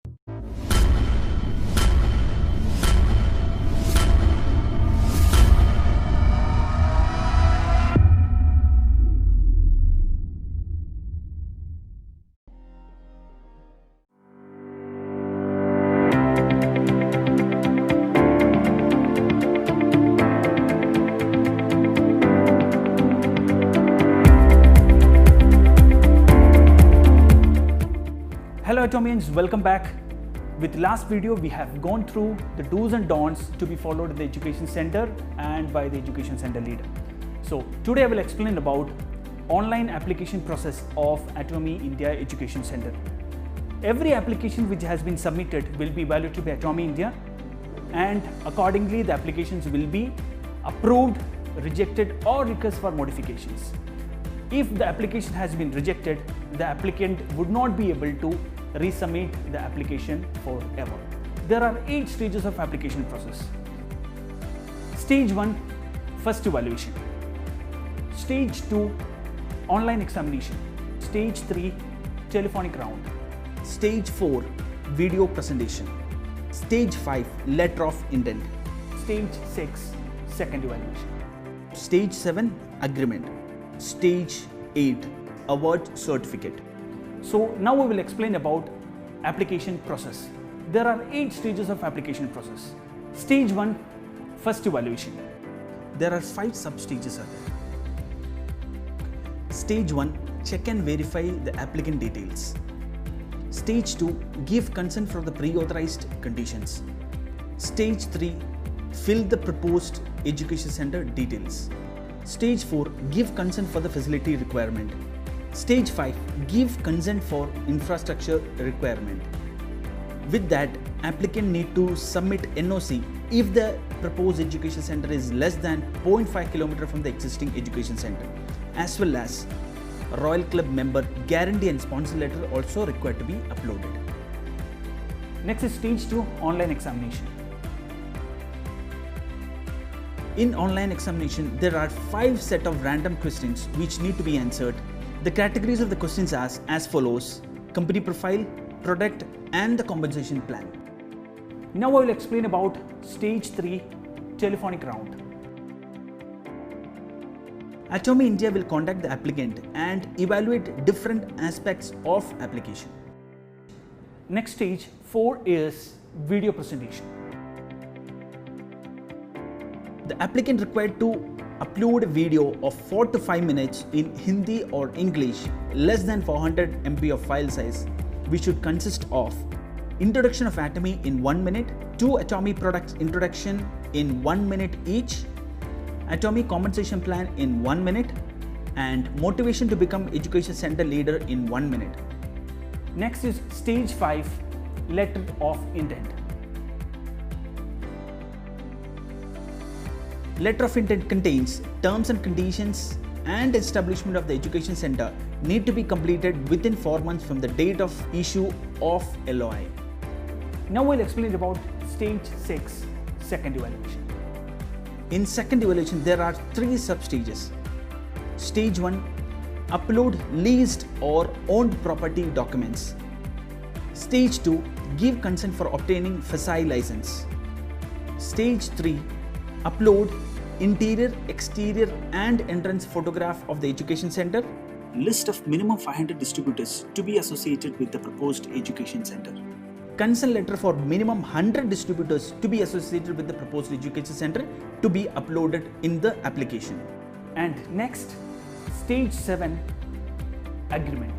Hello Atomians, welcome back. With last video we have gone through the do's and don'ts to be followed in the education center and by the education center leader. So today I will explain about online application process of Atomy India Education Center. Every application which has been submitted will be evaluated by Atomy India, and accordingly the applications will be approved, rejected or request for modifications. If the application has been rejected, the applicant would not be able to resubmit the application forever. There are 8 stages of application process. Stage 1, first evaluation. Stage 2, online examination. Stage 3, telephonic round. Stage 4, video presentation. Stage 5, letter of intent. Stage 6, second evaluation. Stage 7, agreement. Stage 8, award certificate. So now we will explain about application process. There are 8 stages of application process. Stage 1, first evaluation. There are 5 sub-stages. Stage 1, check and verify the applicant details. Stage 2, give consent for the pre-authorized conditions. Stage 3, fill the proposed education center details. Stage 4, give consent for the facility requirement. Stage 5, give consent for infrastructure requirement. With that, applicant need to submit NOC if the proposed education center is less than 0.5 km from the existing education center, as well as Royal Club member guarantee and sponsor letter also required to be uploaded. Next is stage 2, online examination. In online examination, there are 5 set of random questions which need to be answered. The categories of the questions are as follows: company profile, product and the compensation plan. Now I will explain about stage 3, telephonic round. Atomy India will contact the applicant and evaluate different aspects of application. Next stage 4 is video presentation. The applicant required to upload a video of 4 to 5 minutes in Hindi or English, less than 400 MB of file size, which should consist of introduction of Atomy in 1 minute, 2 Atomy products introduction in 1 minute each, Atomy compensation plan in 1 minute, and motivation to become education center leader in 1 minute. Next is stage 5, letter of intent. Letter of intent contains terms and conditions and establishment of the education center need to be completed within 4 months from the date of issue of LOI. Now we'll explain about stage 6, second evaluation. In second evaluation, there are 3 sub-stages. Stage 1, upload leased or owned property documents. Stage 2, give consent for obtaining FSI license. Stage 3, upload interior, exterior and entrance photograph of the education center. List of minimum 500 distributors to be associated with the proposed education center. Consent letter for minimum 100 distributors to be associated with the proposed education center to be uploaded in the application. And next, stage 7, agreement.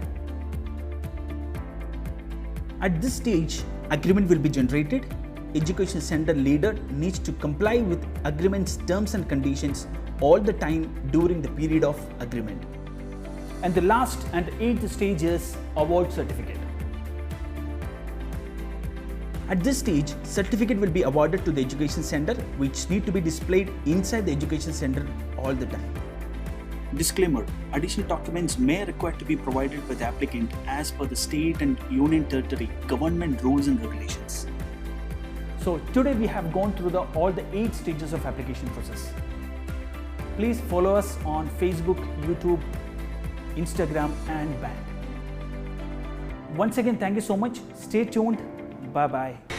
At this stage, agreement will be generated. Education center leader needs to comply with agreement's terms and conditions all the time during the period of agreement. And the last and 8th stage is award certificate. At this stage, certificate will be awarded to the education center, which need to be displayed inside the education center all the time. Disclaimer: additional documents may require to be provided by the applicant as per the state and union territory government rules and regulations. So today we have gone through all the 8 stages of application process. Please follow us on Facebook, YouTube, Instagram and Band. Once again, thank you so much. Stay tuned. Bye bye.